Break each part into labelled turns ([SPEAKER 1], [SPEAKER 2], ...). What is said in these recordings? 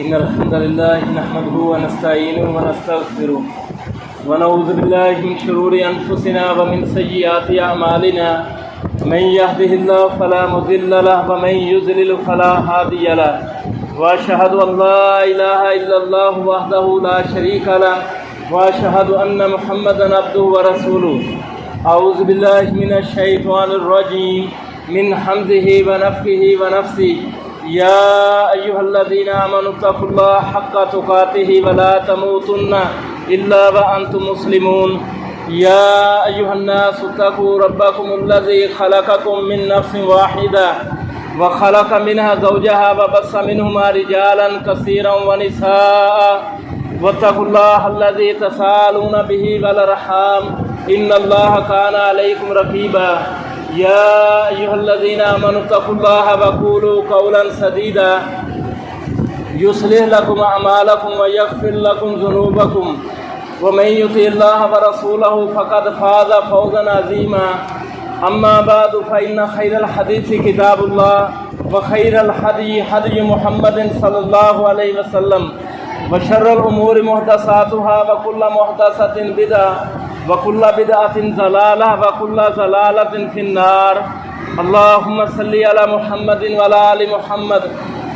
[SPEAKER 1] إن الحمد لله نحمده ونستعينه ونستغفره ونعوذ بالله من شرور أنفسنا ومن سيئات أعمالنا من يهده الله فلا مضل له ومن يضلل فلا هادي له وأشهد أن لا إله إلا الله وحده لا شريك له وأشهد أن محمدا عبده ورسوله أعوذ بالله من الشيطان الرجيم من حمزه ونفخه ونفسه يا أيها الذين آمنوا اتقوا الله حق تقاته ولا تموتن إلا وأنتم مسلمون يا أيها الناس اتقوا ربكم الذي خلقكم من نفس واحدة وخلق منها زوجها وبث منهما رجالا كثيرا ونساء واتقوا الله الذي تساءلون به والأرحام إن الله كان عليكم رقيبا يا أيها الذين آمنوا اتقوا الله وقولوا قولا سديدا يصلح لكم أعمالكم ويغفر لكم ذنوبكم ومن يطع الله ورسوله فقد فاز فوزا عظيما أما بعد فإن خير الحديث كتاب الله وخير الهدي هدي محمد صلى الله عليه وسلم وشر الأمور محدثاتها وكل محدثة بدعة وكل بدعة ضلالة وكل ضلالة في النار اللهم صل على محمد وعلى آل محمد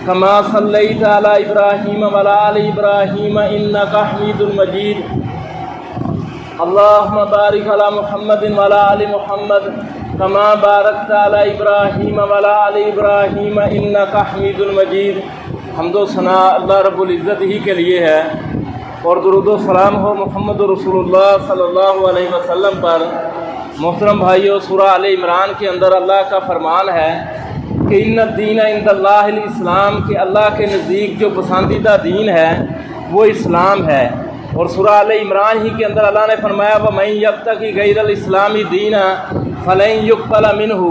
[SPEAKER 1] كما صليت على إبراهيم وعلى آل إبراهيم إنك حميد مجيد اللهم بارك على محمد وعلى آل محمد كما باركت على إبراهيم وعلى آل إبراهيم إنك حميد مجيد حمد و ثنا اللہ رب العزت ہی کے لیے ہے اور درود و سلام ہو محمد رسول اللہ صلی اللہ علیہ وسلم پر۔ محترم بھائیو، سورہ آل عمران کے اندر اللہ کا فرمان ہے کہ ان الدین عند اللہ الاسلام، کہ اللہ کے نزدیک جو پسندیدہ دین ہے وہ اسلام ہے۔ اور سورہ آل عمران ہی کے اندر اللہ نے فرمایا وَمَن يَبْتَغِ غَيْرَ الْإِسْلَامِ دِينًا فَلَن يُقْبَلَ مِنْهُ،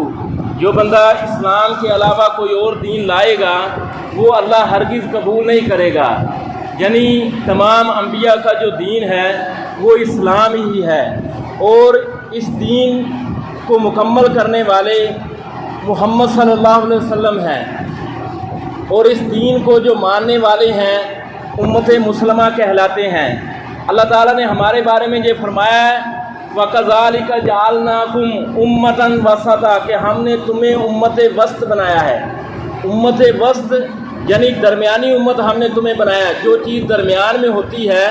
[SPEAKER 1] جو بندہ اسلام کے علاوہ کوئی اور دین لائے گا وہ اللہ ہرگز قبول نہیں کرے گا۔ یعنی تمام انبیاء کا جو دین ہے وہ اسلام ہی ہے، اور اس دین کو مکمل کرنے والے محمد صلی اللہ علیہ وسلم ہیں، اور اس دین کو جو ماننے والے ہیں امت مسلمہ کہلاتے ہیں۔ اللہ تعالیٰ نے ہمارے بارے میں یہ فرمایا ہے وَكَذَلِكَ جَعَلْنَاكُمْ أُمَّةً وَسَطًا، کہ ہم نے تمہیں امت وسط بنایا ہے۔ امت وسط یعنی درمیانی امت ہم نے تمہیں بنایا ہے۔ جو چیز درمیان میں ہوتی ہے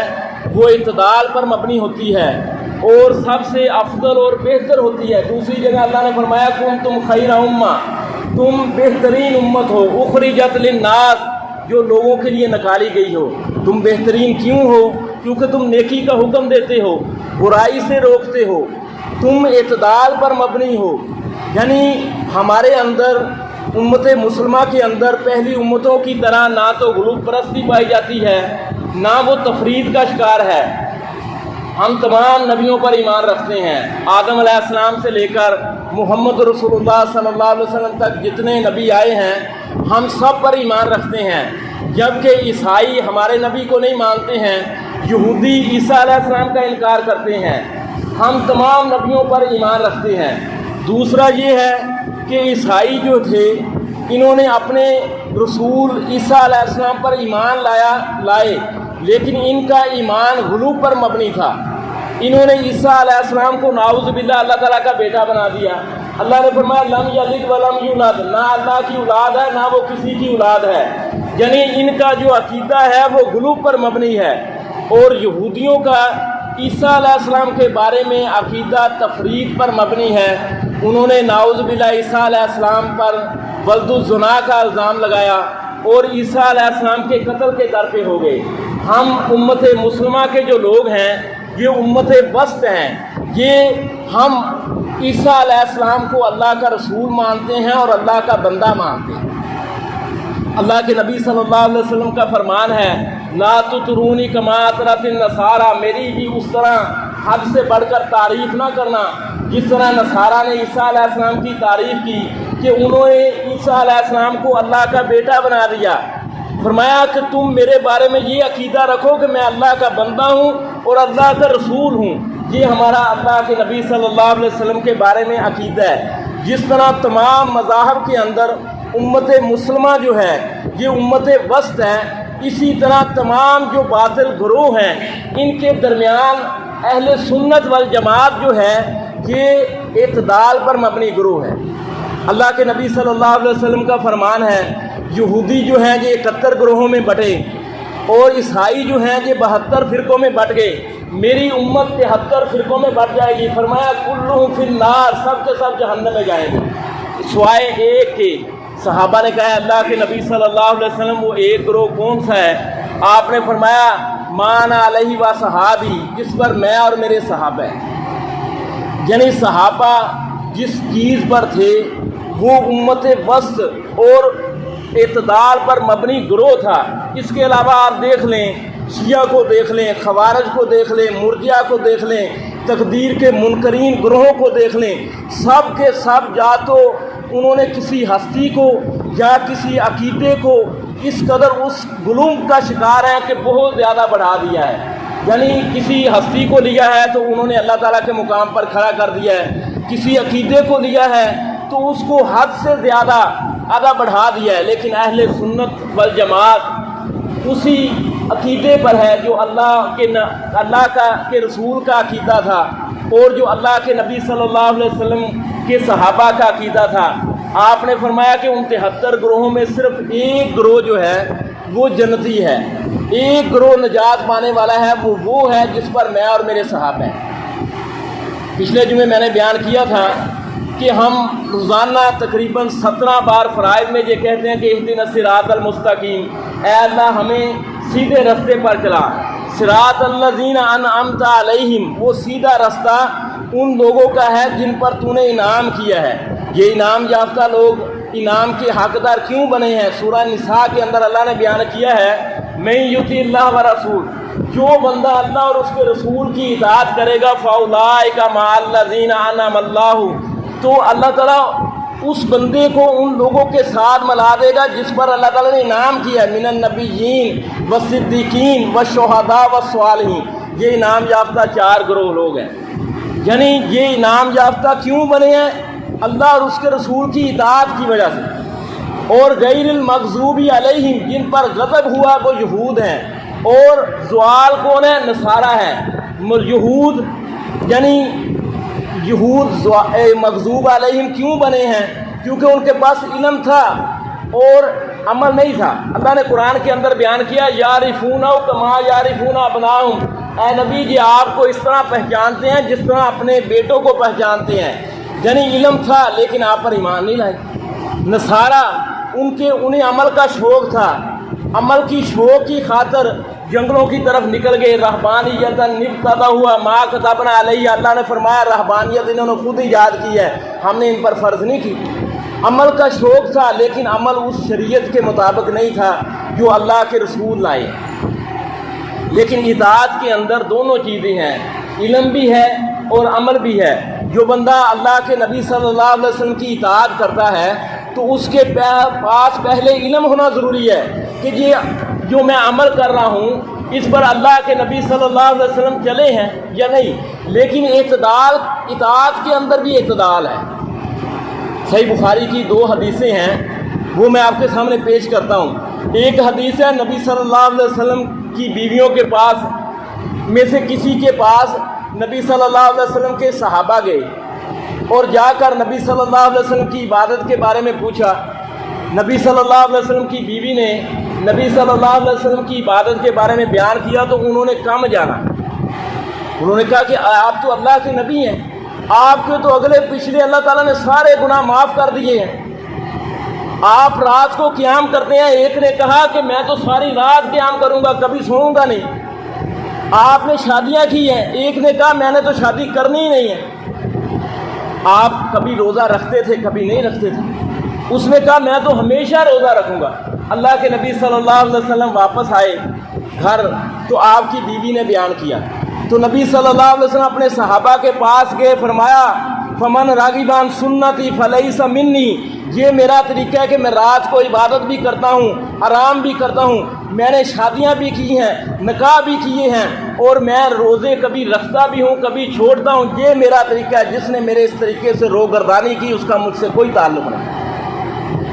[SPEAKER 1] وہ اعتدال پر مبنی ہوتی ہے اور سب سے افضل اور بہتر ہوتی ہے۔ دوسری جگہ اللہ نے فرمایا کنتم خیر امہ، تم بہترین امت ہو، اخرجت للناس، جو لوگوں کے لیے نکالی گئی ہو۔ تم بہترین کیوں ہو؟ کیونکہ تم نیکی کا حکم دیتے ہو، برائی سے روکتے ہو، تم اعتدال پر مبنی ہو۔ یعنی ہمارے اندر امت مسلمہ کے اندر پہلی امتوں کی طرح نہ تو غلو پرستی پائی جاتی ہے نہ وہ تفرید کا شکار ہے۔ ہم تمام نبیوں پر ایمان رکھتے ہیں، آدم علیہ السلام سے لے کر محمد رسول اللہ صلی اللہ علیہ وسلم تک جتنے نبی آئے ہیں ہم سب پر ایمان رکھتے ہیں، جبکہ عیسائی ہمارے نبی کو نہیں مانتے ہیں، یہودی عیسیٰ علیہ السلام کا انکار کرتے ہیں۔ ہم تمام نبیوں پر ایمان رکھتے ہیں۔ دوسرا یہ ہے کہ عیسائی جو تھے انہوں نے اپنے رسول عیسیٰ علیہ السلام پر ایمان لائے، لیکن ان کا ایمان غلو پر مبنی تھا۔ انہوں نے عیسیٰ علیہ السلام کو نعوذ باللہ اللہ تعالیٰ کا بیٹا بنا دیا۔ اللہ نے فرمایا لم یلد ولم یولد، نہ اللہ کی اولاد ہے نہ وہ کسی کی اولاد ہے۔ یعنی ان کا جو عقیدہ ہے وہ غلو پر مبنی ہے، اور یہودیوں کا عیسیٰ علیہ السلام کے بارے میں عقیدہ تفرید پر مبنی ہے۔ انہوں نے نعوذ باللہ عیسیٰ علیہ السلام پر ولد الزنا کا الزام لگایا اور عیسیٰ علیہ السلام کے قتل کے در پہ ہو گئے۔ ہم امت مسلمہ کے جو لوگ ہیں یہ امت وسط ہیں، یہ ہم عیسیٰ علیہ السلام کو اللہ کا رسول مانتے ہیں اور اللہ کا بندہ مانتے ہیں۔ اللہ کے نبی صلی اللہ علیہ وسلم کا فرمان ہے لا تطرونی کما اطرت النصارى، میری بھی اس طرح حد سے بڑھ کر تعریف نہ کرنا جس طرح نصارہ نے عیسیٰ علیہ السلام کی تعریف کی کہ انہوں نے عیسیٰ علیہ السلام کو اللہ کا بیٹا بنا دیا۔ فرمایا کہ تم میرے بارے میں یہ عقیدہ رکھو کہ میں اللہ کا بندہ ہوں اور اللہ کا رسول ہوں۔ یہ ہمارا اللہ کے نبی صلی اللہ علیہ وسلم کے بارے میں عقیدہ ہے۔ جس طرح تمام مذاہب کے اندر امت مسلمہ جو ہے یہ امت وسط ہے، اسی طرح تمام جو باطل گروہ ہیں ان کے درمیان اہل سنت والجماعت جو ہے یہ اعتدال پر مبنی گروہ ہے۔ اللہ کے نبی صلی اللہ علیہ وسلم کا فرمان ہے، یہودی جو ہیں یہ 71 گروہوں میں بٹے اور عیسائی جو ہیں یہ 72 فرقوں میں بٹ گئے، میری امت 73 فرقوں میں بٹ جائے گی۔ فرمایا کلہم فی النار، سب کے سب جہنم میں جائیں گے سوائے ایک کے۔ صحابہ نے کہا اللہ کے نبی صلی اللہ علیہ وسلم وہ ایک گروہ کون سا ہے؟ آپ نے فرمایا مان علیہ و صحابی، جس پر میں اور میرے صحابہ ہیں، یعنی صحابہ جس چیز پر تھے وہ امت وسط اور اعتدال پر مبنی گروہ تھا۔ اس کے علاوہ آپ دیکھ لیں، شیعہ کو دیکھ لیں، خوارج کو دیکھ لیں، مرجئہ کو دیکھ لیں، تقدیر کے منکرین گروہوں کو دیکھ لیں، سب کے سب یا تو انہوں نے کسی ہستی کو یا کسی عقیدے کو اس قدر اس غلوم کا شکار ہیں کہ بہت زیادہ بڑھا دیا ہے، یعنی کسی ہستی کو لیا ہے تو انہوں نے اللہ تعالیٰ کے مقام پر کھڑا کر دیا ہے، کسی عقیدے کو لیا ہے تو اس کو حد سے زیادہ آدھا بڑھا دیا ہے۔ لیکن اہل سنت والجماعت اسی عقیدے پر ہے جو اللہ کے رسول کا عقیدہ تھا اور جو اللہ کے نبی صلی اللہ علیہ وسلم کے صحابہ کا عقیدہ تھا۔ آپ نے فرمایا کہ ان 73 گروہوں میں صرف ایک گروہ جو ہے وہ جنتی ہے، ایک گروہ نجات پانے والا ہے، وہ ہے جس پر میں اور میرے صحابہ ہیں۔ پچھلے جمعے میں نے بیان کیا تھا کہ ہم روزانہ تقریباً 17 بار فرائض میں یہ کہتے ہیں کہ اہدنا الصراط المستقیم، اے اللہ ہمیں سیدھے رستے پر چلا، صراط الذین انعمت علیہم، وہ سیدھا رستہ ان لوگوں کا ہے جن پر تو نے انعام کیا ہے۔ یہ انعام یافتہ لوگ انعام کے حقدار کیوں بنے ہیں؟ سورہ نساء کے اندر اللہ نے بیان کیا ہے من یطع اللہ ورسول، جو بندہ اللہ اور اس کے رسول کی اطاعت کرے گا فاولئک مع الذین انعم اللہ، تو اللہ تعالیٰ اس بندے کو ان لوگوں کے ساتھ ملا دے گا جس پر اللہ تعالیٰ نے انعام کیا ہے، من النبیین والصدیقین والشہداء والصالحین۔ یہ انعام یافتہ 4 گروہ لوگ ہیں، یعنی یہ انعام یافتہ کیوں بنے ہیں؟ اللہ اور اس کے رسول کی اطاعت کی وجہ سے۔ اور غیر المغضوب علیہم، جن پر غضب ہوا وہ یہود ہیں، اور زوال کون ہے؟ نصارہ ہے۔ یہود یعنی یہود مغضوب علیہم کیوں بنے ہیں؟ کیونکہ ان کے پاس علم تھا اور عمل نہیں تھا۔ اللہ نے قرآن کے اندر بیان کیا یعرفونہ کما یعرفون ابناءہم، اے نبی جی آپ کو اس طرح پہچانتے ہیں جس طرح اپنے بیٹوں کو پہچانتے ہیں، یعنی علم تھا لیکن آپ پر ایمان نہیں لائے۔ نصارہ انہیں عمل کا شوق تھا، عمل کی شوق کی خاطر جنگلوں کی طرف نکل گئے، رہبانیت ابتدا ہوا ما کتبنا علیہ، اللہ نے فرمایا رہبانیت انہوں نے خود ایجاد کی ہے، ہم نے ان پر فرض نہیں کی۔ عمل کا شوق تھا لیکن عمل اس شریعت کے مطابق نہیں تھا جو اللہ کے رسول لائے۔ لیکن اطاعت کے اندر دونوں چیزیں ہیں، علم بھی ہے اور عمل بھی ہے۔ جو بندہ اللہ کے نبی صلی اللہ علیہ وسلم کی اطاعت کرتا ہے تو اس کے پاس پہلے علم ہونا ضروری ہے کہ یہ جو میں عمل کر رہا ہوں اس پر اللہ کے نبی صلی اللہ علیہ وسلم چلے ہیں یا نہیں۔ لیکن اطاعت کے اندر بھی اعتدال ہے۔ صحیح بخاری کی 2 حدیثیں ہیں، وہ میں آپ کے سامنے پیش کرتا ہوں۔ ایک حدیث ہے نبی صلی اللہ علیہ وسلم کی بیویوں کے پاس میں سے کسی کے پاس نبی صلی اللہ علیہ وسلم کے صحابہ گئے اور جا کر نبی صلی اللہ علیہ وسلم کی عبادت کے بارے میں پوچھا۔ نبی صلی اللہ علیہ وسلم کی بیوی نے نبی صلی اللہ علیہ وسلم کی عبادت کے بارے میں بیان کیا تو انہوں نے کم جانا، انہوں نے کہا کہ آپ تو اللہ کے نبی ہیں، آپ کے تو اگلے پچھلے اللہ تعالیٰ نے سارے گناہ معاف کر دیے ہیں، آپ رات کو قیام کرتے ہیں۔ ایک نے کہا کہ میں تو ساری رات قیام کروں گا، کبھی سوؤں گا نہیں۔ آپ نے شادیاں کی ہیں، ایک نے کہا میں نے تو شادی کرنی ہی نہیں ہے۔ آپ کبھی روزہ رکھتے تھے کبھی نہیں رکھتے تھے، اس نے کہا میں تو ہمیشہ روزہ رکھوں گا۔ اللہ کے نبی صلی اللہ علیہ وسلم واپس آئے گھر تو آپ کی بیوی نے بیان کیا تو نبی صلی اللہ علیہ وسلم اپنے صحابہ کے پاس گئے، فرمایا فمن راغبان سنتی فلیس منی، یہ میرا طریقہ ہے کہ میں رات کو عبادت بھی کرتا ہوں، آرام بھی کرتا ہوں، میں نے شادیاں بھی کی ہیں، نکاح بھی کیے ہیں، اور میں روزے کبھی رکھتا بھی ہوں کبھی چھوڑتا ہوں، یہ میرا طریقہ ہے۔ جس نے میرے اس طریقے سے روگردانی کی اس کا مجھ سے کوئی تعلق نہیں۔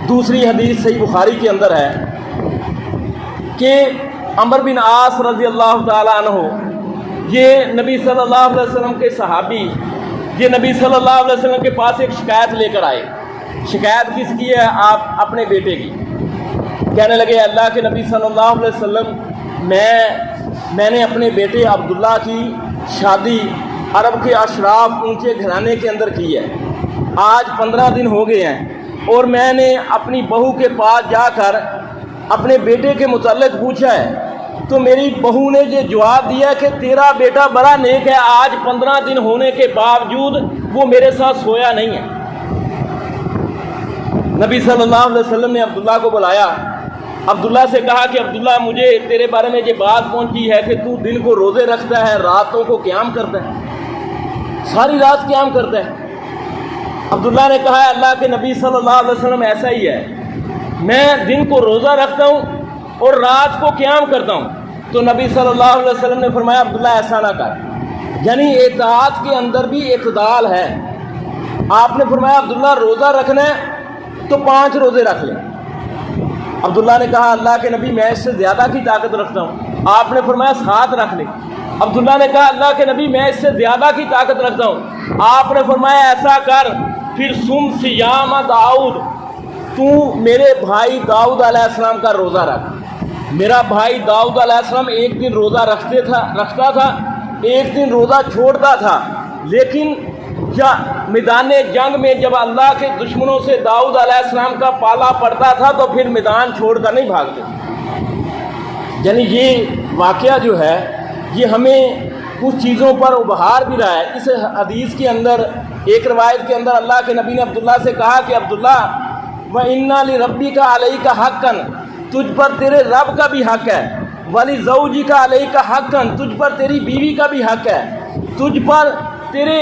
[SPEAKER 1] دوسری حدیث صحیح بخاری کے اندر ہے کہ عمر بن عاص رضی اللہ تعالیٰ عنہ، یہ نبی صلی اللہ علیہ وسلم کے صحابی، یہ نبی صلی اللہ علیہ وسلم کے پاس ایک شکایت لے کر آئے۔ شکایت کس کی ہے؟ آپ اپنے بیٹے کی۔ کہنے لگے اللہ کے نبی صلی اللہ علیہ وسلم، میں نے اپنے بیٹے عبداللہ کی شادی عرب کے اشراف اونچے گھرانے کے اندر کی ہے، آج 15 دن ہو گئے ہیں، اور میں نے اپنی بہو کے پاس جا کر اپنے بیٹے کے متعلق پوچھا ہے، تو میری بہو نے یہ جواب دیا کہ تیرا بیٹا بڑا نیک ہے، آج 15 دن ہونے کے باوجود وہ میرے ساتھ سویا نہیں ہے۔ نبی صلی اللہ علیہ وسلم نے عبداللہ کو بلایا، عبداللہ سے کہا کہ عبداللہ، مجھے تیرے بارے میں یہ بات پہنچی ہے کہ تو دن کو روزے رکھتا ہے، راتوں کو قیام کرتا ہے، ساری رات قیام کرتا ہے۔ عبداللہ نے کہا ہے اللہ کے نبی صلی اللہ علیہ وسلم ایسا ہی ہے، میں دن کو روزہ رکھتا ہوں اور رات کو قیام کرتا ہوں۔ تو نبی صلی اللہ علیہ وسلم نے فرمایا عبداللہ ایسا نہ کر، یعنی اطاعت کے اندر بھی اعتدال ہے۔ آپ نے فرمایا عبداللہ روزہ رکھنا ہے تو 5 روزے رکھ لیں۔ عبداللہ نے کہا اللہ کے نبی میں اس سے زیادہ کی طاقت رکھتا ہوں۔ آپ نے فرمایا 7 رکھ لیں۔ عبداللہ نے کہا اللہ کے نبی میں اس سے زیادہ کی طاقت رکھتا ہوں۔ آپ نے فرمایا ایسا کر پھر سم صیام داؤد، تو میرے بھائی داؤد علیہ السلام کا روزہ رکھ۔ میرا بھائی داؤد علیہ السلام ایک دن روزہ رکھتا تھا، ایک دن روزہ چھوڑتا تھا، لیکن میدان جنگ میں جب اللہ کے دشمنوں سے داؤد علیہ السلام کا پالا پڑتا تھا تو پھر میدان چھوڑ کر نہیں بھاگتے۔ یعنی یہ واقعہ جو ہے یہ ہمیں کچھ چیزوں پر ابھار بھی رہا ہے۔ اس حدیث کے اندر ایک روایت کے اندر اللہ کے نبی نے عبداللہ سے کہا کہ عبداللہ وَإِنَّ لِرَبِّكَ عَلَيْكَ حَقًّا، تجھ پر تیرے رب کا بھی حق ہے، وَلِزَوْجِكَ عَلَيْكَ حَقًّا، تجھ پر تیری بیوی کا بھی حق ہے، تجھ پر تیرے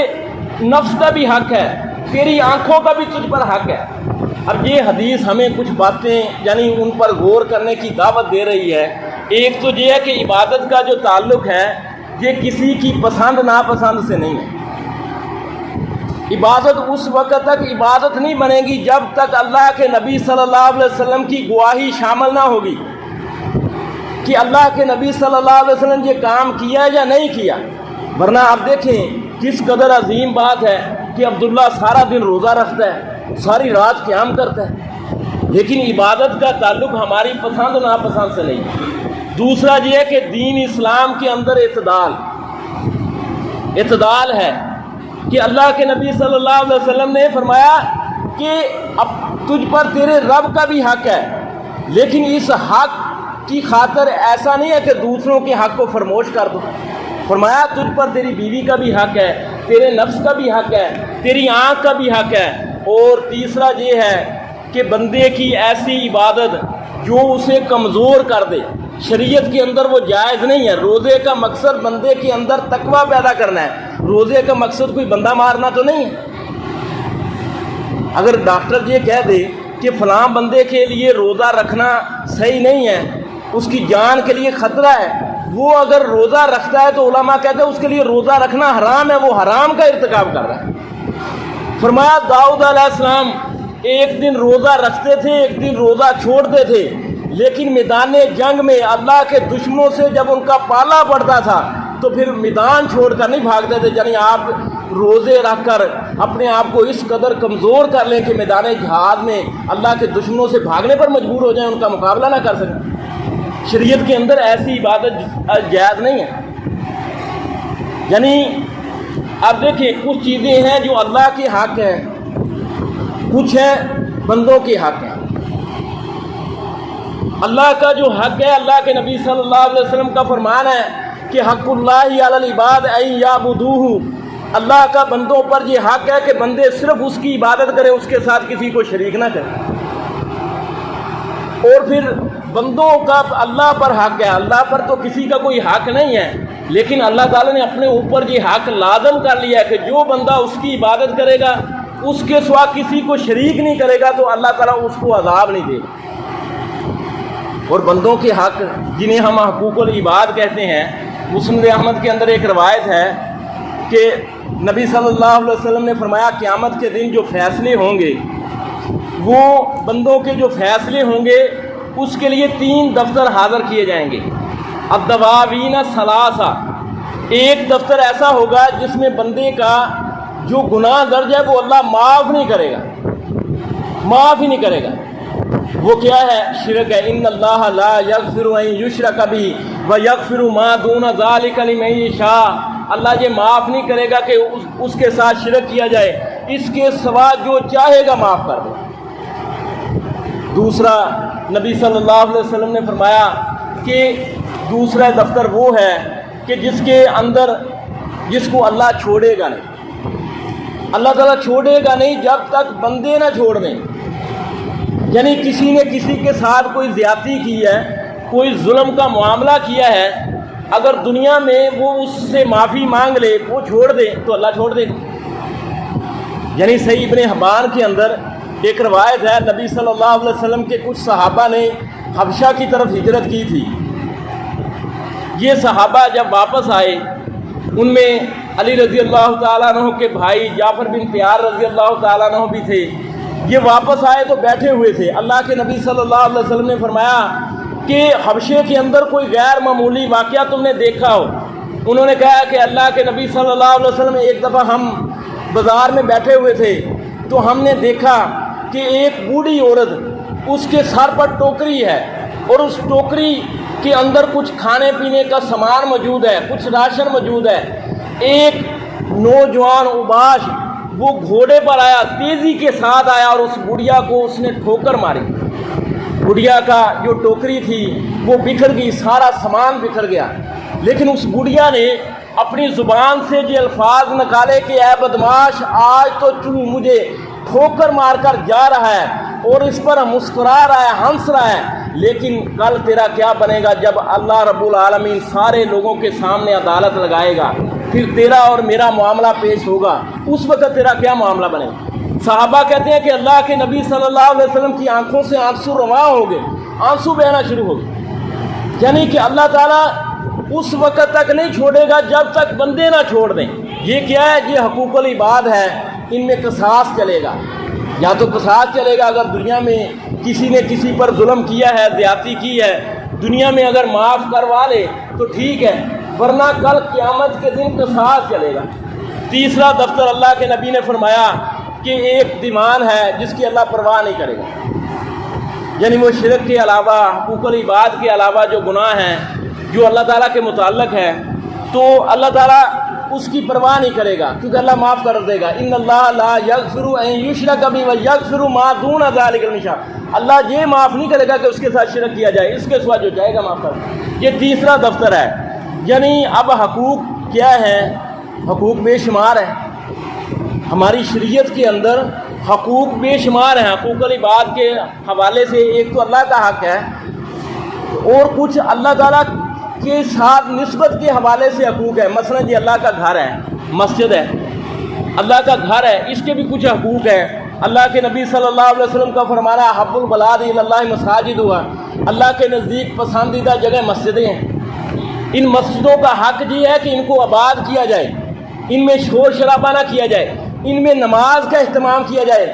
[SPEAKER 1] نفس کا بھی حق ہے، تیری آنکھوں کا بھی تجھ پر حق ہے۔ اب یہ حدیث ہمیں کچھ باتیں یعنی ان پر غور کرنے کی دعوت دے رہی ہے۔ ایک تو یہ ہے کہ عبادت کا جو تعلق ہے یہ کسی کی پسند ناپسند سے نہیں ہے۔ عبادت اس وقت تک عبادت نہیں بنے گی جب تک اللہ کے نبی صلی اللہ علیہ وسلم کی گواہی شامل نہ ہوگی کہ اللہ کے نبی صلی اللہ علیہ وسلم نے یہ کام کیا یا نہیں کیا۔ ورنہ آپ دیکھیں کس قدر عظیم بات ہے کہ عبداللہ سارا دن روزہ رکھتا ہے، ساری رات قیام کرتا ہے، لیکن عبادت کا تعلق ہماری پسند ناپسند سے نہیں۔ دوسرا یہ ہے کہ دین اسلام کے اندر اعتدال ہے کہ اللہ کے نبی صلی اللہ علیہ وسلم نے فرمایا کہ اب تجھ پر تیرے رب کا بھی حق ہے، لیکن اس حق کی خاطر ایسا نہیں ہے کہ دوسروں کے حق کو فرموش کر دو۔ فرمایا تجھ پر تیری بیوی کا بھی حق ہے، تیرے نفس کا بھی حق ہے، تیری آنکھ کا بھی حق ہے۔ اور تیسرا یہ ہے کہ بندے کی ایسی عبادت جو اسے کمزور کر دے، شریعت کے اندر وہ جائز نہیں ہے۔ روزے کا مقصد بندے کے اندر تقویٰ پیدا کرنا ہے، روزے کا مقصد کوئی بندہ مارنا تو نہیں ہے۔ اگر ڈاکٹر یہ کہہ دے کہ فلاں بندے کے لیے روزہ رکھنا صحیح نہیں ہے، اس کی جان کے لیے خطرہ ہے، وہ اگر روزہ رکھتا ہے تو علماء کہتے ہیں اس کے لیے روزہ رکھنا حرام ہے، وہ حرام کا ارتکاب کر رہا ہے۔ فرمایا داؤد علیہ السلام ایک دن روزہ رکھتے تھے، ایک دن روزہ چھوڑتے تھے، لیکن میدان جنگ میں اللہ کے دشمنوں سے جب ان کا پالا پڑتا تھا تو پھر میدان چھوڑ کر نہیں بھاگتے تھے۔ یعنی آپ روزے رکھ کر اپنے آپ کو اس قدر کمزور کر لیں کہ میدان جہاد میں اللہ کے دشمنوں سے بھاگنے پر مجبور ہو جائیں، ان کا مقابلہ نہ کر سکیں۔ شریعت کے اندر ایسی عبادت جائز نہیں ہے۔ یعنی اب دیکھیں کچھ چیزیں ہیں جو اللہ کے حق ہیں، کچھ ہیں بندوں کے حق ہیں۔ اللہ کا جو حق ہے، اللہ کے نبی صلی اللہ علیہ وسلم کا فرمان ہے کہ حق اللہ علی العباد ان یعبدوہ، اللہ کا بندوں پر یہ حق ہے کہ بندے صرف اس کی عبادت کریں، اس کے ساتھ کسی کو شریک نہ کریں۔ اور پھر بندوں کا اللہ پر حق ہے، اللہ پر تو کسی کا کوئی حق نہیں ہے، لیکن اللہ تعالیٰ نے اپنے اوپر یہ حق لازم کر لیا ہے کہ جو بندہ اس کی عبادت کرے گا، اس کے سوا کسی کو شریک نہیں کرے گا تو اللہ تعالیٰ اس کو عذاب نہیں دے گا۔ اور بندوں کے حق جنہیں ہم حقوق العباد کہتے ہیں، مسند احمد کے اندر ایک روایت ہے کہ نبی صلی اللہ علیہ وسلم نے فرمایا قیامت کے دن جو فیصلے ہوں گے، وہ بندوں کے جو فیصلے ہوں گے اس کے لیے 3 دفتر حاضر کیے جائیں گے۔ الدواوین ثلاثہ، ایک دفتر ایسا ہوگا جس میں بندے کا جو گناہ درج ہے وہ اللہ معاف نہیں کرے گا، معاف ہی نہیں کرے گا۔ وہ کیا ہے؟ شرک ہے۔ ان اللہ لا یغفر ان یشرک بہ ویغفر ما دون ذلک لمن یشاء، اللہ یہ معاف نہیں کرے گا کہ اس کے ساتھ شرک کیا جائے، اس کے سوا جو چاہے گا معاف کر دے۔ دوسرا، نبی صلی اللہ علیہ وسلم نے فرمایا کہ دوسرا دفتر وہ ہے کہ جس کے اندر جس کو اللہ چھوڑے گا نہیں، اللہ تعالیٰ چھوڑے گا نہیں جب تک بندے نہ چھوڑ دیں۔ یعنی کسی نے کسی کے ساتھ کوئی زیادتی کی ہے، کوئی ظلم کا معاملہ کیا ہے، اگر دنیا میں وہ اس سے معافی مانگ لے، وہ چھوڑ دے تو اللہ چھوڑ دے گا۔ یعنی صحیح ابن حبان کے اندر ایک روایت ہے، نبی صلی اللہ علیہ وسلم کے کچھ صحابہ نے حبشہ کی طرف ہجرت کی تھی۔ یہ صحابہ جب واپس آئے، ان میں علی رضی اللہ تعالیٰ عنہ کے بھائی جعفر بن طیار رضی اللہ تعالیٰ عنہ بھی تھے۔ یہ واپس آئے تو بیٹھے ہوئے تھے۔ اللہ کے نبی صلی اللہ علیہ وسلم نے فرمایا کہ حبشے کے اندر کوئی غیر معمولی واقعہ تم نے دیکھا ہو؟ انہوں نے کہا کہ اللہ کے نبی صلی اللہ علیہ وسلم، ایک دفعہ ہم بازار میں بیٹھے ہوئے تھے تو ہم نے دیکھا کہ ایک بوڑھی عورت، اس کے سر پر ٹوکری ہے اور اس ٹوکری کے اندر کچھ کھانے پینے کا سامان موجود ہے، کچھ راشن موجود ہے۔ ایک نوجوان اوباش وہ گھوڑے پر آیا، تیزی کے ساتھ آیا اور اس بڑھیا کو اس نے ٹھوکر ماری۔ بڑھیا کا جو ٹوکری تھی وہ بکھر گئی، سارا سامان بکھر گیا۔ لیکن اس بڑھیا نے اپنی زبان سے یہ الفاظ نکالے کہ اے بدماش، آج تو مجھے ٹھوکر مار کر جا رہا ہے اور اس پر مسکرا رہا ہے، ہنس رہا ہے، لیکن کل تیرا کیا بنے گا جب اللہ رب العالمین سارے لوگوں کے سامنے عدالت لگائے گا، پھر تیرا اور میرا معاملہ پیش ہوگا، اس وقت تیرا کیا معاملہ بنے گا؟ صحابہ کہتے ہیں کہ اللہ کے نبی صلی اللہ علیہ وسلم کی آنکھوں سے آنسو رواں ہو گئے، آنسو بہنا شروع ہو گئے۔ یعنی کہ اللہ تعالیٰ اس وقت تک نہیں چھوڑے گا جب تک بندے نہ چھوڑ دیں۔ یہ کیا ہے؟ یہ حقوق العباد ہے، ان میں قصاص چلے گا۔ یا تو قصاص چلے گا اگر دنیا میں کسی نے کسی پر ظلم کیا ہے، زیادتی کی ہے، دنیا میں اگر معاف کروا لے تو ٹھیک ہے، ورنہ کل قیامت کے دن قصاص چلے گا۔ تیسرا دفتر اللہ کے نبی نے فرمایا کہ ایک دیوان ہے جس کی اللہ پرواہ نہیں کرے گا۔ یعنی وہ شرک کے علاوہ، حقوق العباد کے علاوہ جو گناہ ہیں جو اللہ تعالیٰ کے متعلق ہے، تو اللہ تعالیٰ اس کی پرواہ نہیں کرے گا کیونکہ اللہ معاف کر دے گا۔ ان اللہ لا یغفر ان یشرک بہ ویغفر ما دون ذلک لمن یشاء، اللہ یہ معاف نہیں کرے گا کہ اس کے ساتھ شرک کیا جائے، اس کے سوا جو چاہے گا معاف کر دے۔ یہ تیسرا دفتر ہے۔ یعنی اب حقوق کیا ہے؟ حقوق بے شمار ہیں، ہماری شریعت کے اندر حقوق بے شمار ہیں۔ حقوق العباد کے حوالے سے ایک تو اللہ کا حق ہے، اور کچھ اللہ تعالیٰ کے ساتھ نسبت کے حوالے سے حقوق ہے۔ مثلا یہ اللہ کا گھر ہے، مسجد ہے، اللہ کا گھر ہے، اس کے بھی کچھ حقوق ہیں۔ اللہ کے نبی صلی اللہ علیہ وسلم کا فرمانا حب البلاد الی اللہ مساجد ہوا، اللہ کے نزدیک پسندیدہ جگہ مسجدیں ہیں۔ ان مسجدوں کا حق یہ ہے کہ ان کو آباد کیا جائے، ان میں شور شرابہ نہ کیا جائے، ان میں نماز کا اہتمام کیا جائے۔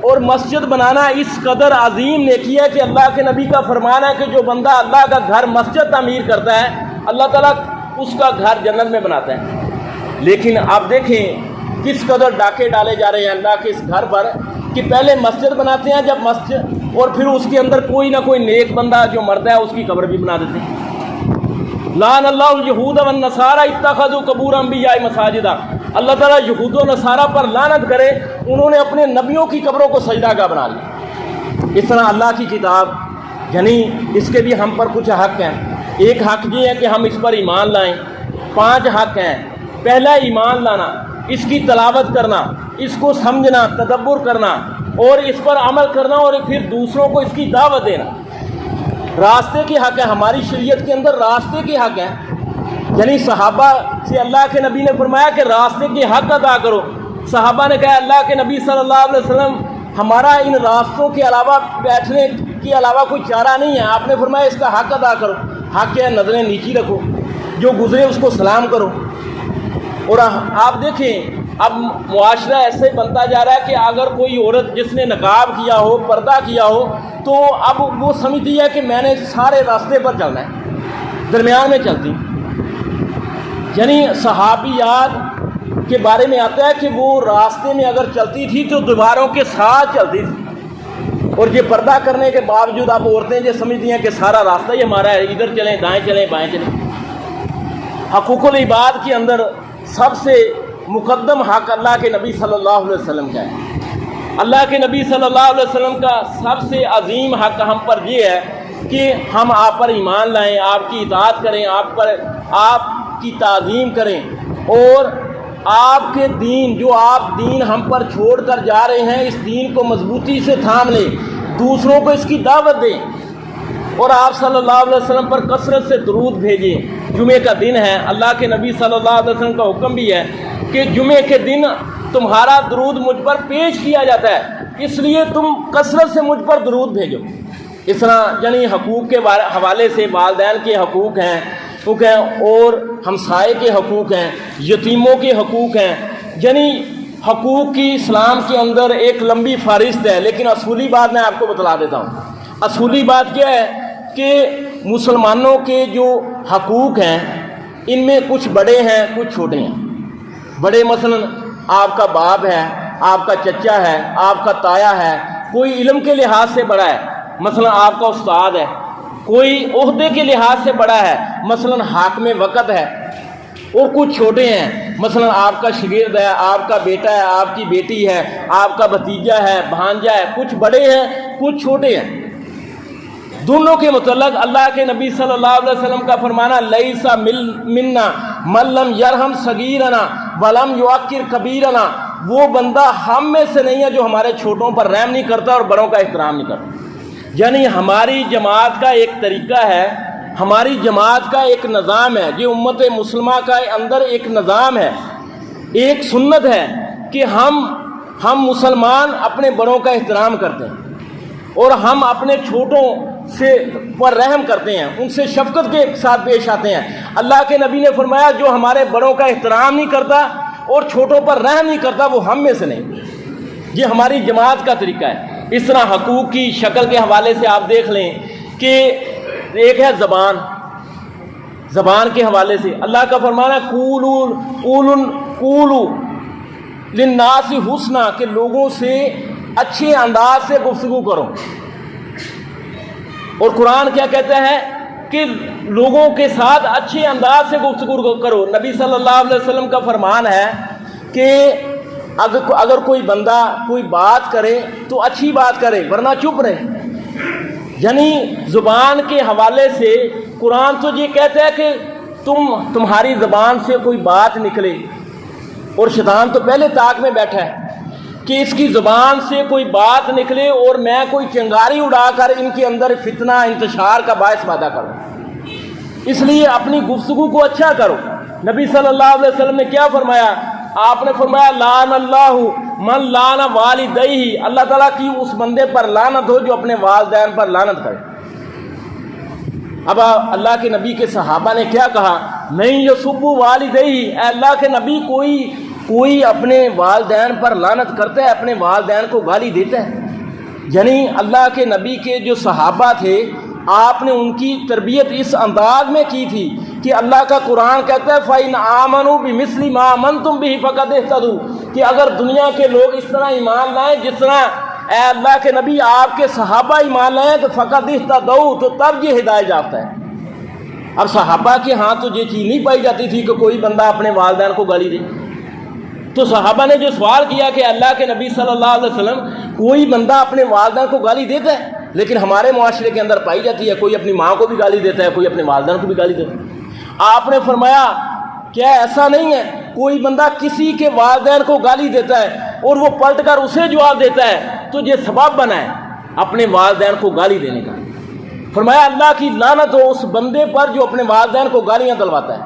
[SPEAKER 1] اور مسجد بنانا اس قدر عظیم نیکی ہے کہ اللہ کے نبی کا فرمان ہے کہ جو بندہ اللہ کا گھر مسجد تعمیر کرتا ہے، اللہ تعالیٰ اس کا گھر جنت میں بناتا ہے۔ لیکن آپ دیکھیں کس قدر ڈاکے ڈالے جا رہے ہیں اللہ کے اس گھر پر کہ پہلے مسجد بناتے ہیں، جب مسجد اور پھر اس کے اندر کوئی نہ کوئی نیک بندہ جو مرتا ہے اس کی قبر بھی بنا دیتے ہیں۔ لعن اللہ الیہود والنصارى اتخذوا قبور انبیاء مساجدا، اللہ تعالیٰ یہود و نصارہ پر لعنت کرے، انہوں نے اپنے نبیوں کی قبروں کو سجدہ گاہ بنا لیا۔ اس طرح اللہ کی کتاب، یعنی اس کے بھی ہم پر کچھ حق ہیں۔ ایک حق یہ ہے کہ ہم اس پر ایمان لائیں۔ 5 حق ہیں۔ پہلا ایمان لانا، اس کی تلاوت کرنا، اس کو سمجھنا، تدبر کرنا اور اس پر عمل کرنا، اور پھر دوسروں کو اس کی دعوت دینا۔ راستے کے حق ہے، ہماری شریعت کے اندر راستے کے حق ہیں۔ یعنی صحابہ سے اللہ کے نبی نے فرمایا کہ راستے کے حق ادا کرو۔ صحابہ نے کہا اللہ کے نبی صلی اللہ علیہ وسلم، ہمارا ان راستوں کے علاوہ، بیٹھنے کے علاوہ کوئی چارہ نہیں ہے۔ آپ نے فرمایا اس کا حق ادا کرو۔ حق ہے نظریں نیچی رکھو، جو گزرے اس کو سلام کرو۔ اور آپ دیکھیں اب معاشرہ ایسے بنتا جا رہا ہے کہ اگر کوئی عورت جس نے نقاب کیا ہو، پردہ کیا ہو، تو اب وہ سمجھتی ہے کہ میں نے سارے راستے پر چلنا ہے، درمیان میں چلتی. یعنی صحابیات کے بارے میں آتا ہے کہ وہ راستے میں اگر چلتی تھی تو دیواروں کے ساتھ چلتی تھی، اور یہ پردہ کرنے کے باوجود اب عورتیں یہ سمجھتی ہیں کہ سارا راستہ ہی ہمارا ہے، ادھر چلیں، دائیں چلیں، بائیں چلیں. حقوق العباد کے اندر سب سے مقدم حق اللہ کے نبی صلی اللہ علیہ وسلم کا ہے. اللہ کے نبی صلی اللہ علیہ وسلم کا سب سے عظیم حق ہم پر یہ ہے کہ ہم آپ پر ایمان لائیں، آپ کی اطاعت کریں، آپ کی تعظیم کریں، اور آپ کے دین جو آپ دین ہم پر چھوڑ کر جا رہے ہیں اس دین کو مضبوطی سے تھام لیں، دوسروں کو اس کی دعوت دیں، اور آپ صلی اللہ علیہ وسلم پر کثرت سے درود بھیجیں. جمعے کا دن ہے، اللہ کے نبی صلی اللہ علیہ وسلم کا حکم بھی ہے کہ جمعے کے دن تمہارا درود مجھ پر پیش کیا جاتا ہے، اس لیے تم کثرت سے مجھ پر درود بھیجو. اس طرح یعنی حقوق کے حوالے سے والدین کے حقوق ہیں اور ہمسائے کے حقوق ہیں، یتیموں کے حقوق ہیں. یعنی حقوق کی اسلام کے اندر ایک لمبی فہرست ہے، لیکن اصولی بات میں آپ کو بتلا دیتا ہوں. اصولی بات کیا ہے کہ مسلمانوں کے جو حقوق ہیں ان میں کچھ بڑے ہیں، کچھ چھوٹے ہیں. بڑے مثلا آپ کا باپ ہے، آپ کا چچا ہے، آپ کا تایا ہے، کوئی علم کے لحاظ سے بڑا ہے، مثلا آپ کا استاد ہے. کوئی عہدے کے لحاظ سے بڑا ہے، مثلا حاکم وقت ہے. اور کچھ چھوٹے ہیں، مثلا آپ کا شاگرد ہے، آپ کا بیٹا ہے، آپ کی بیٹی ہے، آپ کا بھتیجا ہے، بھانجا ہے. کچھ بڑے ہیں، کچھ چھوٹے ہیں. دونوں کے متعلق اللہ کے نبی صلی اللہ علیہ وسلم کا فرمانا لیس منا من لم یرحم صغیرنا ولم یوقر کبیرنا، وہ بندہ ہم میں سے نہیں ہے جو ہمارے چھوٹوں پر رحم نہیں کرتا اور بڑوں کا احترام نہیں کرتا. یعنی ہماری جماعت کا ایک طریقہ ہے، ہماری جماعت کا ایک نظام ہے، یہ امت مسلمہ کا اندر ایک نظام ہے، ایک سنت ہے کہ ہم مسلمان اپنے بڑوں کا احترام کرتے ہیں اور ہم اپنے چھوٹوں سے پر رحم کرتے ہیں، ان سے شفقت کے ساتھ پیش آتے ہیں. اللہ کے نبی نے فرمایا جو ہمارے بڑوں کا احترام نہیں کرتا اور چھوٹوں پر رحم نہیں کرتا وہ ہم میں سے نہیں. یہ ہماری جماعت کا طریقہ ہے. اس طرح حقوق کی شکل کے حوالے سے آپ دیکھ لیں کہ ایک ہے زبان کے حوالے سے اللہ کا فرمانا قولوا للناس حسنا، کہ لوگوں سے اچھے انداز سے گفتگو کرو. اور قرآن کیا کہتا ہے کہ لوگوں کے ساتھ اچھے انداز سے گفتگو کرو. نبی صلی اللہ علیہ وسلم کا فرمان ہے کہ اگر کوئی بندہ کوئی بات کرے تو اچھی بات کرے ورنہ چپ رہے. یعنی زبان کے حوالے سے قرآن تو یہ کہتا ہے کہ تمہاری زبان سے کوئی بات نکلے، اور شیطان تو پہلے طاق میں بیٹھا ہے کہ اس کی زبان سے کوئی بات نکلے اور میں کوئی چنگاری اڑا کر ان کے اندر فتنہ انتشار کا باعث پیدا کروں. اس لیے اپنی گفتگو کو اچھا کرو. نبی صلی اللہ علیہ وسلم نے کیا فرمایا؟ آپ نے فرمایا لعن اللہ من لعن والدیہ، اللہ تعالیٰ کی اس بندے پر لعنت ہو جو اپنے والدین پر لعنت کرے. اب اللہ کے نبی کے صحابہ نے کیا کہا؟ نہیں یسب والدیہ، اے اللہ کے نبی کوئی اپنے والدین پر لعنت کرتا ہے، اپنے والدین کو گالی دیتا ہے. یعنی اللہ کے نبی کے جو صحابہ تھے آپ نے ان کی تربیت اس انداز میں کی تھی کہ اللہ کا قرآن کہتا ہے فَإِنْ آمَنُوا بِمِثْلِ مَا آمَنْتُمْ بِهِ فَقَدِ اهْتَدُوا، کہ اگر دنیا کے لوگ اس طرح ایمان لائیں جس طرح اے اللہ کے نبی آپ کے صحابہ ایمان لائیں تو فَقَدِ اهْتَدَوْا، تو تب یہ ہدایت یافتہ ہے. اب صحابہ کے ہاں تو یہ چیز نہیں پائی جاتی تھی کہ کوئی بندہ اپنے والدین کو گالی دے. تو صحابہ نے جو سوال کیا کہ اللہ کے نبی صلی اللہ علیہ وسلم کوئی بندہ اپنے والدین کو گالی دیتا ہے، لیکن ہمارے معاشرے کے اندر پائی جاتی ہے کوئی اپنی ماں کو بھی گالی دیتا ہے، کوئی اپنے والدین کو بھی گالی دیتا ہے. آپ نے فرمایا کیا ایسا نہیں ہے؟ کوئی بندہ کسی کے والدین کو گالی دیتا ہے اور وہ پلٹ کر اسے جواب دیتا ہے تو یہ سبب بنا ہے اپنے والدین کو گالی دینے کا. فرمایا اللہ کی لعنت ہو اس بندے پر جو اپنے والدین کو گالیاں دلواتا ہے.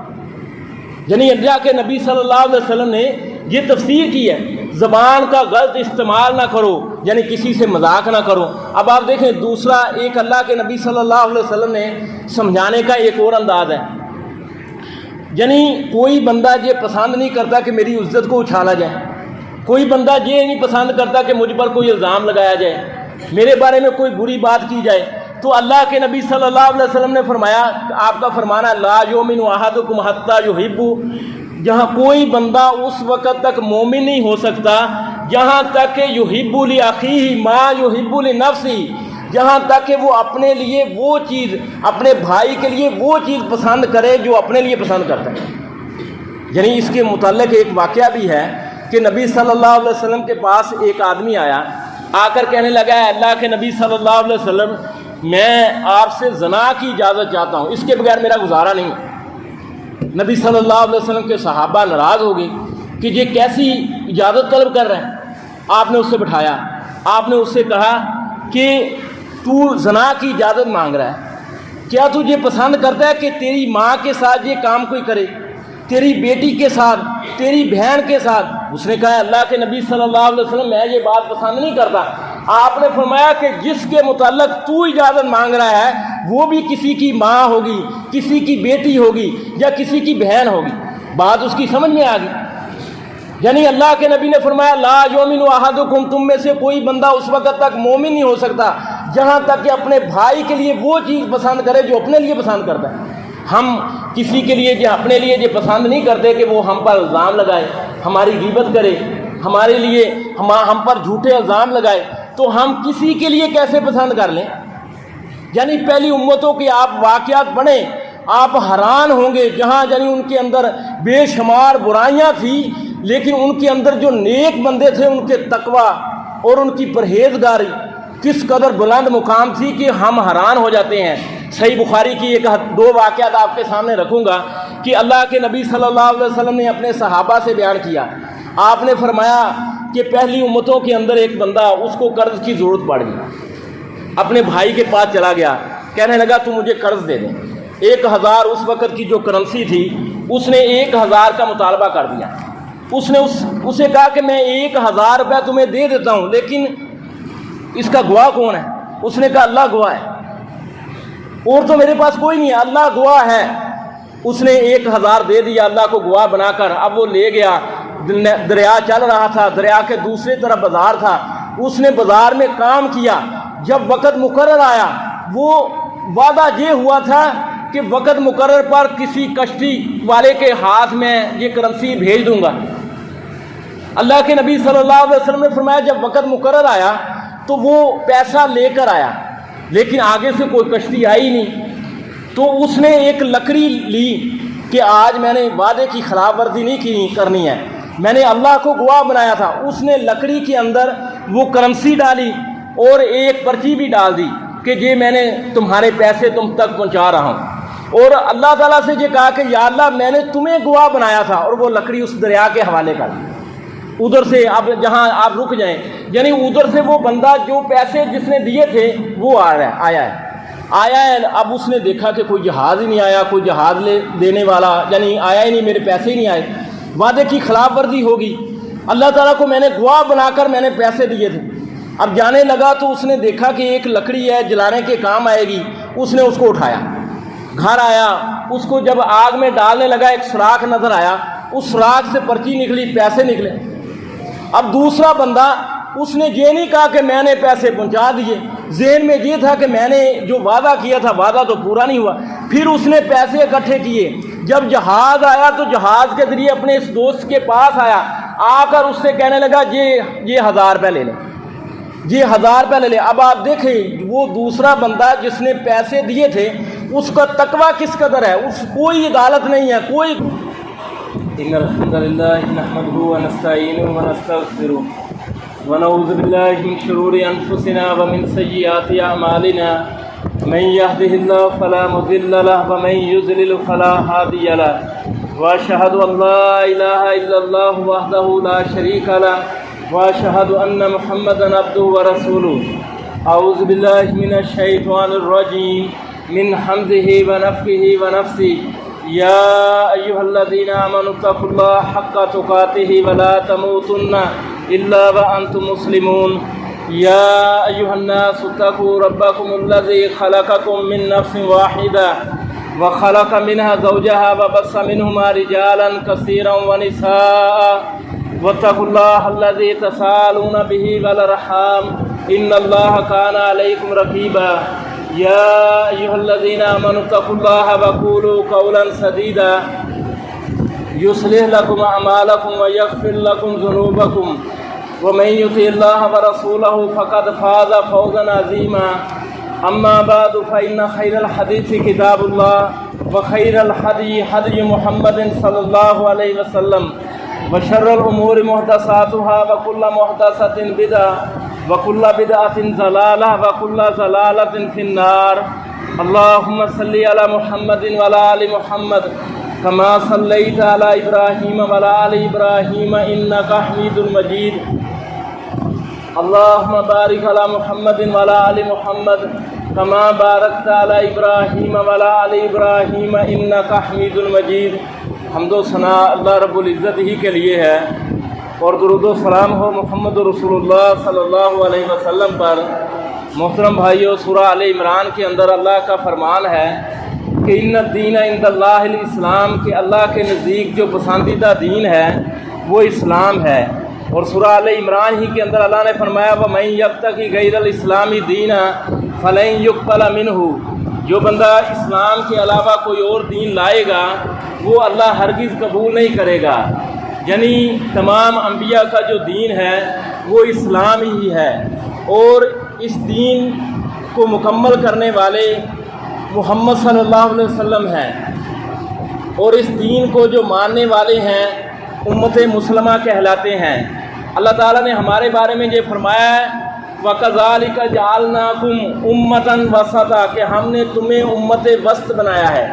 [SPEAKER 1] یعنی اللہ کے نبی صلی اللہ علیہ وسلم نے یہ تفسیر کی ہے زبان کا غلط استعمال نہ کرو، یعنی کسی سے مذاق نہ کرو. اب آپ دیکھیں دوسرا ایک اللہ کے نبی صلی اللہ علیہ وسلم نے سمجھانے کا ایک اور انداز ہے یعنی کوئی بندہ یہ پسند نہیں کرتا کہ میری عزت کو اچھالا جائے، کوئی بندہ یہ نہیں پسند کرتا کہ مجھ پر کوئی الزام لگایا جائے، میرے بارے میں کوئی بری بات کی جائے۔ تو اللہ کے نبی صلی اللہ علیہ وسلم نے فرمایا، آپ کا فرمانا لا یؤمن احدکم حتی یحب، جہاں کوئی بندہ اس وقت تک مومن نہیں ہو سکتا جہاں تک کہ یحب لاخیہ ما یحب لنفسہ، جہاں تک کہ وہ اپنے لیے وہ چیز، اپنے بھائی کے لیے وہ چیز پسند کرے جو اپنے لیے پسند کرتا ہے۔ یعنی اس کے متعلق ایک واقعہ بھی ہے کہ نبی صلی اللہ علیہ وسلم کے پاس ایک آدمی آیا، آ کر کہنے لگا ہے اللہ کے نبی صلی اللہ علیہ وسلم میں آپ سے زنا کی اجازت چاہتا ہوں، اس کے بغیر میرا گزارا نہیں۔ نبی صلی اللہ علیہ وسلم کے صحابہ ناراض ہو گئے کہ یہ کیسی اجازت طلب کر رہے ہیں۔ آپ نے اس سے بٹھایا، آپ نے اس سے کہا کہ تو زنا کی اجازت مانگ رہا ہے، کیا تجھے پسند کرتا ہے کہ تیری ماں کے ساتھ یہ کام کوئی کرے، تیری بیٹی کے ساتھ، تیری بہن کے ساتھ؟ اس نے کہا اللہ کے نبی صلی اللہ علیہ وسلم میں یہ بات پسند نہیں کرتا۔ آپ نے فرمایا کہ جس کے متعلق تو اجازت مانگ رہا ہے وہ بھی کسی کی ماں ہوگی، کسی کی بیٹی ہوگی یا کسی کی بہن ہوگی۔ بات اس کی سمجھ میں آ گئی۔ یعنی اللہ کے نبی نے فرمایا لا یؤمن احدکم، تم میں سے کوئی بندہ اس وقت تک مومن نہیں ہو سکتا جہاں تک کہ اپنے بھائی کے لیے وہ چیز پسند کرے جو اپنے لیے پسند کرتا ہے۔ ہم کسی کے لیے جو اپنے لیے یہ پسند نہیں کرتے کہ وہ ہم پر الزام لگائے، ہماری غیبت کرے، ہمارے لیے ہم پر جھوٹے الزام لگائے، تو ہم کسی کے لیے کیسے پسند کر لیں؟ یعنی پہلی امتوں کے آپ واقعات پڑھیں، آپ حیران ہوں گے، جہاں یعنی ان کے اندر بے شمار برائیاں تھیں لیکن ان کے اندر جو نیک بندے تھے ان کے تقوی اور ان کی پرہیزگاری کس قدر بلند مقام تھی کہ ہم حیران ہو جاتے ہیں۔ صحیح بخاری کی ایک دو واقعات آپ کے سامنے رکھوں گا کہ اللہ کے نبی صلی اللہ علیہ وسلم نے اپنے صحابہ سے بیان کیا۔ آپ نے فرمایا کہ پہلی امتوں کے اندر ایک بندہ، اس کو قرض کی ضرورت پڑ گئی، اپنے بھائی کے پاس چلا گیا، کہنے لگا تو مجھے قرض دے دیں۔ 1000 اس وقت کی جو کرنسی تھی، اس نے 1000 کا مطالبہ کر دیا۔ اس نے اسے کہا کہ میں 1000 روپے تمہیں دے دیتا ہوں، لیکن اس کا گواہ کون ہے؟ اس نے کہا اللہ گواہ ہے، اور تو میرے پاس کوئی نہیں ہے، اللہ گواہ ہے۔ اس نے 1000 دے دیا اللہ کو گواہ بنا کر۔ اب وہ لے گیا، دریا چل رہا تھا، دریا کے دوسری طرف بازار تھا، اس نے بازار میں کام کیا۔ جب وقت مقرر آیا، وہ وعدہ یہ ہوا تھا کہ وقت مقرر پر کسی کشتی والے کے ہاتھ میں یہ کرنسی بھیج دوں گا۔ اللہ کے نبی صلی اللہ علیہ وسلم نے فرمایا جب وقت مقرر آیا تو وہ پیسہ لے کر آیا، لیکن آگے سے کوئی کشتی آئی نہیں۔ تو اس نے ایک لکڑی لی کہ آج میں نے وعدے کی خلاف ورزی نہیں کرنی ہے، میں نے اللہ کو گواہ بنایا تھا۔ اس نے لکڑی کے اندر وہ کرنسی ڈالی اور ایک پرچی بھی ڈال دی کہ یہ میں نے تمہارے پیسے تم تک پہنچا رہا ہوں، اور اللہ تعالیٰ سے یہ کہا کہ یا اللہ میں نے تمہیں گواہ بنایا تا، اور وہ لکڑی اس دریا کے حوالے کر دی۔ ادھر سے اب جہاں آپ رک جائیں، یعنی ادھر سے وہ بندہ جو پیسے جس نے دیے تھے وہ آیا ہے۔ اب اس نے دیکھا کہ کوئی جہاز ہی نہیں آیا، کوئی جہاز دینے والا یعنی آیا ہی نہیں، میرے پیسے ہی نہیں آئے، وعدے کی خلاف ورزی ہوگی، اللہ تعالیٰ کو میں نے گواہ بنا کر میں نے پیسے دیے تھے۔ اب جانے لگا تو اس نے دیکھا کہ ایک لکڑی ہے جلانے کے کام آئے گی، اس نے اس کو اٹھایا، گھر آیا، اس کو جب آگ میں ڈالنے لگا ایک سوراخ نظر آیا، اس سوراخ سے پرچی نکلی، پیسے نکلے۔ اب دوسرا بندہ، اس نے یہ نہیں کہا کہ میں نے پیسے پہنچا دیے، ذہن میں یہ تھا کہ میں نے جو وعدہ کیا تھا وعدہ تو پورا نہیں ہوا۔ پھر اس نے پیسے اکٹھے کیے، جب جہاز آیا تو جہاز کے ذریعے اپنے اس دوست کے پاس آیا، آ کر اس سے کہنے لگا یہ 1000 روپے لے لیں، یہ 1000 روپے لے لیں۔ اب آپ دیکھیں وہ دوسرا بندہ جس نے پیسے دیے تھے اس کا تقویٰ کس قدر ہے، اس کوئی عدالت نہیں ہے، کوئی۔ ان الحمد للہ نحمده ونستعینه ونستغفره ونعوذ باللہ من شرور انفسنا ومن سیئات اعمالنا، من يهده الله فلا مضل له ومن يضلل فلا هادي له، واشهد ان لا اله الا الله وحده لا شريك له، واشهد ان محمدا عبده ورسوله۔ اعوذ باللہ من الشیطان الرجیم، من حمزه ونفخه ونفثه۔ یا ایھا الذین آمنوا اتقوا اللہ حق تقاتہ ولا تموتن الا وانتم مسلمون۔ یا ایھا الناس اتقوا ربکم الذی خلقکم من نفس واحدہ وخلق منها زوجها وبث منهما رجالا كثيرا ونساء واتقوا الله الذي تساءلون به والأرحام إن الله كان عليكم رقيبا يا أيها الذين آمنوا اتقوا الله وقولوا قولا سديدا يصلح لكم أعمالكم ويغفر لكم ذنوبكم ومن يطع الله ورسوله فقد فاز فوزا عظيما أما بعد فإن خير الحديث كتاب الله وخير الهدي هدي محمد صلى الله عليه وسلم وشر الأمور محدثاتها وكل محدثة بدعة وكل بدعة ضلالة وكل ضلالة في النار اللهم صل على محمد وعلى آل محمد كما صليت على إبراهيم وعلى آل إبراهيم إنك حميد مجيد اللهم بارك على محمد وعلى آل محمد كما باركت على إبراهيم وعلى آل إبراهيم إنك حميد مجيد حمد و ثنا اللہ رب العزت ہی کے لیے ہے اور درود و سلام ہو محمد رسول اللہ صلی اللہ علیہ وسلم پر۔ محترم بھائیو، سورہ آل عمران کے اندر اللہ کا فرمان ہے کہ ان الدین عند اللہ الاسلام، کہ اللہ کے نزدیک جو پسندیدہ دین ہے وہ اسلام ہے۔ اور سورہ آل عمران ہی کے اندر اللہ نے فرمایا وَمَن يَبْتَغِ غَيْرَ الْإِسْلَامِ دِينًا فَلَن يُقْبَلَ مِنْهُ، جو بندہ اسلام کے علاوہ کوئی اور دین لائے گا وہ اللہ ہرگز قبول نہیں کرے گا۔ یعنی تمام انبیاء کا جو دین ہے وہ اسلام ہی ہے، اور اس دین کو مکمل کرنے والے محمد صلی اللہ علیہ وسلم ہیں، اور اس دین کو جو ماننے والے ہیں امت مسلمہ کہلاتے ہیں۔ اللہ تعالیٰ نے ہمارے بارے میں یہ فرمایا ہے وَكَذَلِكَ جَعَلْنَاكُمْ أُمَّةً وَسَطًا، کہ ہم نے تمہیں امت وسط بنایا ہے۔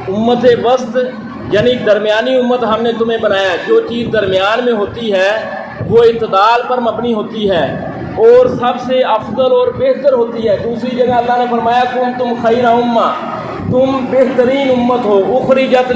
[SPEAKER 1] امت وسط یعنی درمیانی امت ہم نے تمہیں بنایا ہے۔ جو چیز درمیان میں ہوتی ہے وہ اعتدال پر مبنی ہوتی ہے اور سب سے افضل اور بہتر ہوتی ہے۔ دوسری جگہ اللہ نے فرمایا تم خیر امہ، تم بہترین امت ہو، اخرجت